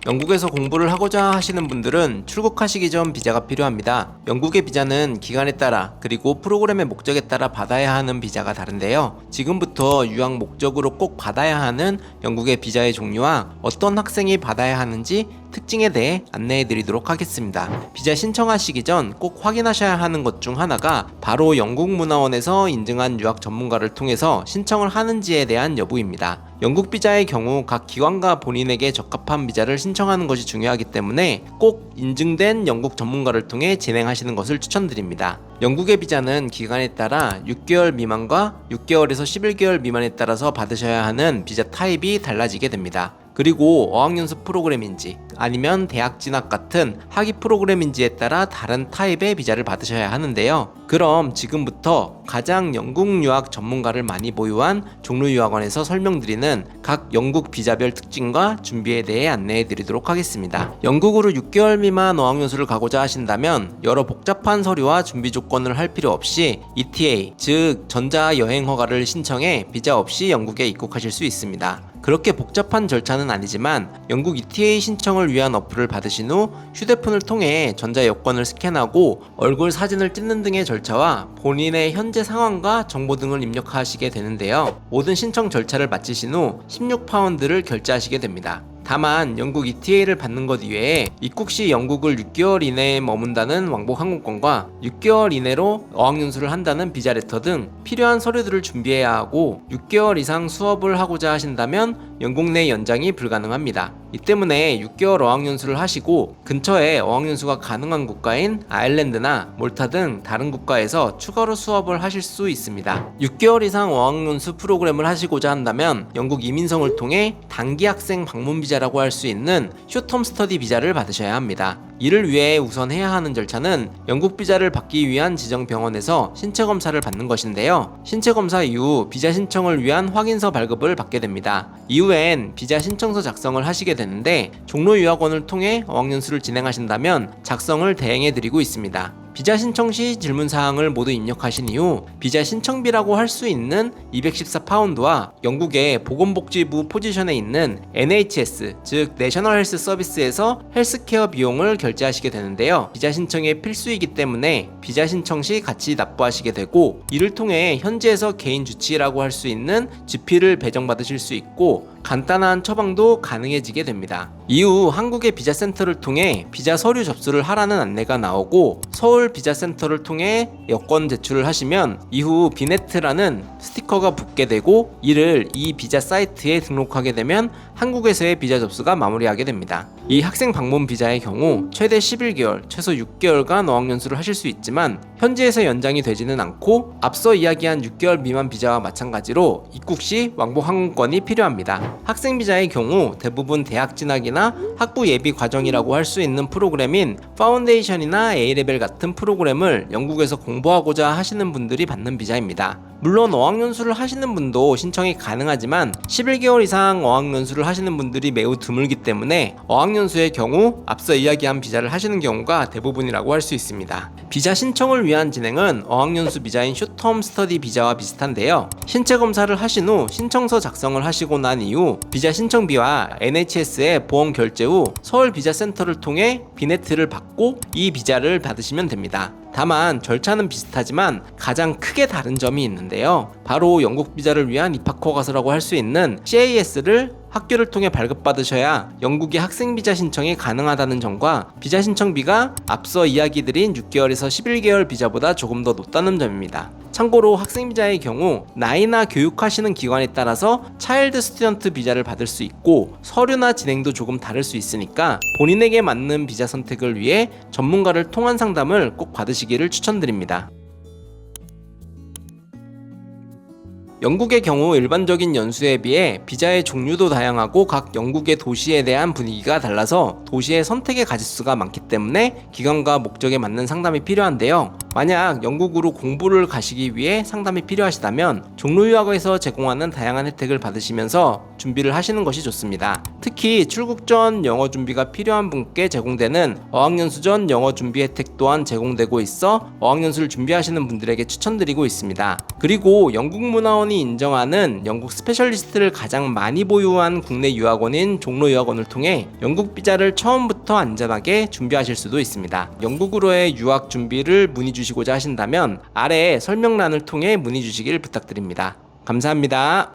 영국에서 공부를 하고자 하시는 분들은 출국하시기 전 비자가 필요합니다. 영국의 비자는 기간에 따라 그리고 프로그램의 목적에 따라 받아야 하는 비자가 다른데요. 지금부터 유학 목적으로 꼭 받아야 하는 영국의 비자의 종류와 어떤 학생이 받아야 하는지 특징에 대해 안내해 드리도록 하겠습니다. 비자 신청하시기 전 꼭 확인하셔야 하는 것 중 하나가 바로 영국문화원에서 인증한 유학 전문가를 통해서 신청을 하는지에 대한 여부입니다. 영국 비자의 경우 각 기관과 본인에게 적합한 비자를 신청하는 것이 중요하기 때문에 꼭 인증된 영국 전문가를 통해 진행하시는 것을 추천드립니다. 영국의 비자는 기간에 따라 6개월 미만과 6개월에서 11개월 미만에 따라서 받으셔야 하는 비자 타입이 달라지게 됩니다. 그리고 어학연수 프로그램인지 아니면 대학 진학 같은 학위 프로그램인지에 따라 다른 타입의 비자를 받으셔야 하는데요. 그럼 지금부터 가장 영국 유학 전문가를 많이 보유한 종로유학원에서 설명드리는 각 영국 비자별 특징과 준비에 대해 안내해 드리도록 하겠습니다. 영국으로 6개월 미만 어학연수를 가고자 하신다면 여러 복잡한 서류와 준비 조건을 할 필요 없이 ETA, 즉 전자여행허가를 신청해 비자 없이 영국에 입국하실 수 있습니다. 그렇게 복잡한 절차는 아니지만 영국 ETA 신청을 위한 어플을 받으신 후 휴대폰을 통해 전자 여권을 스캔하고 얼굴 사진을 찍는 등의 절차와 본인의 현재 상황과 정보 등을 입력하시게 되는데요. 모든 신청 절차를 마치신 후 16파운드를 결제하시게 됩니다. 다만 영국 ETA를 받는 것 이외에 입국 시 영국을 6개월 이내에 머문다는 왕복 항공권과 6개월 이내로 어학연수를 한다는 비자 레터 등 필요한 서류들을 준비해야 하고 6개월 이상 수업을 하고자 하신다면 영국 내 연장이 불가능합니다. 이 때문에 6개월 어학연수를 하시고 근처에 어학연수가 가능한 국가인 아일랜드나 몰타 등 다른 국가에서 추가로 수업을 하실 수 있습니다. 6개월 이상 어학연수 프로그램을 하시고자 한다면 영국 이민성을 통해 단기 학생 방문 비자라고 할 수 있는 숏텀 스터디 비자를 받으셔야 합니다. 이를 위해 우선 해야 하는 절차는 영국 비자를 받기 위한 지정 병원에서 신체 검사를 받는 것인데요. 신체 검사 이후 비자 신청을 위한 확인서 발급을 받게 됩니다. 이후엔 비자 신청서 작성을 하시게 되는데 종로유학원을 통해 어학연수를 진행하신다면 작성을 대행해 드리고 있습니다. 비자 신청 시 질문사항을 모두 입력하신 이후 비자 신청비라고 할 수 있는 214파운드와 영국의 보건복지부 포지션에 있는 NHS 즉 내셔널 헬스 서비스에서 헬스케어 비용을 결제하시게 되는데요. 비자 신청이 필수이기 때문에 비자 신청 시 같이 납부하시게 되고 이를 통해 현지에서 개인 주치라고 할 수 있는 GP를 배정받으실 수 있고 간단한 처방도 가능해지게 됩니다. 이후 한국의 비자센터를 통해 비자 서류 접수를 하라는 안내가 나오고 서울 비자센터를 통해 여권 제출을 하시면 이후 비네트라는 스티커가 붙게 되고 이를 이 비자 사이트에 등록하게 되면 한국에서의 비자 접수가 마무리하게 됩니다. 이 학생 방문 비자의 경우 최대 11개월, 최소 6개월간 어학연수를 하실 수 있지만 현지에서 연장이 되지는 않고 앞서 이야기한 6개월 미만 비자와 마찬가지로 입국 시 왕복 항공권이 필요합니다. 학생 비자의 경우 대부분 대학 진학이나 학부 예비 과정이라고 할 수 있는 프로그램인 파운데이션이나 A레벨 같은 프로그램을 영국에서 공부하고자 하시는 분들이 받는 비자입니다. 물론 어학연수를 하시는 분도 신청이 가능하지만 11개월 이상 어학연수를 하시는 분들이 매우 드물기 때문에 어학연수의 경우 앞서 이야기한 비자를 하시는 경우가 대부분이라고 할 수 있습니다. 비자 신청을 위한 진행은 어학연수 비자인 숏텀 스터디 비자와 비슷한데요. 신체 검사를 하신 후 신청서 작성을 하시고 난 이후 비자 신청비와 NHS의 보험 결제 후 서울 비자센터를 통해 비네트를 받고 이 비자를 받으시면 됩니다. 다만 절차는 비슷하지만 가장 크게 다른 점이 있는데요. 바로 영국 비자를 위한 입학 허가서라고 할 수 있는 CAS를 학교를 통해 발급받으셔야 영국의 학생 비자 신청이 가능하다는 점과 비자 신청비가 앞서 이야기드린 6개월에서 11개월 비자보다 조금 더 높다는 점입니다. 참고로 학생 비자의 경우 나이나 교육하시는 기관에 따라서 차일드 스튜던트 비자를 받을 수 있고 서류나 진행도 조금 다를 수 있으니까 본인에게 맞는 비자 선택을 위해 전문가를 통한 상담을 꼭 받으시기를 추천드립니다. 영국의 경우 일반적인 연수에 비해 비자의 종류도 다양하고 각 영국의 도시에 대한 분위기가 달라서 도시의 선택의 가짓수가 많기 때문에 기관과 목적에 맞는 상담이 필요한데요. 만약 영국으로 공부를 가시기 위해 상담이 필요하시다면 종로유학원에서 제공하는 다양한 혜택을 받으시면서 준비를 하시는 것이 좋습니다. 특히 출국 전 영어 준비가 필요한 분께 제공되는 어학연수 전 영어 준비 혜택 또한 제공되고 있어 어학연수를 준비하시는 분들에게 추천드리고 있습니다. 그리고 영국문화원이 인정하는 영국 스페셜리스트를 가장 많이 보유한 국내 유학원인 종로유학원을 통해 영국 비자를 처음부터 안전하게 준비하실 수도 있습니다. 영국으로의 유학 준비를 문의 주시고자 하신다면 아래 설명란을 통해 문의 주시길 부탁드립니다. 감사합니다.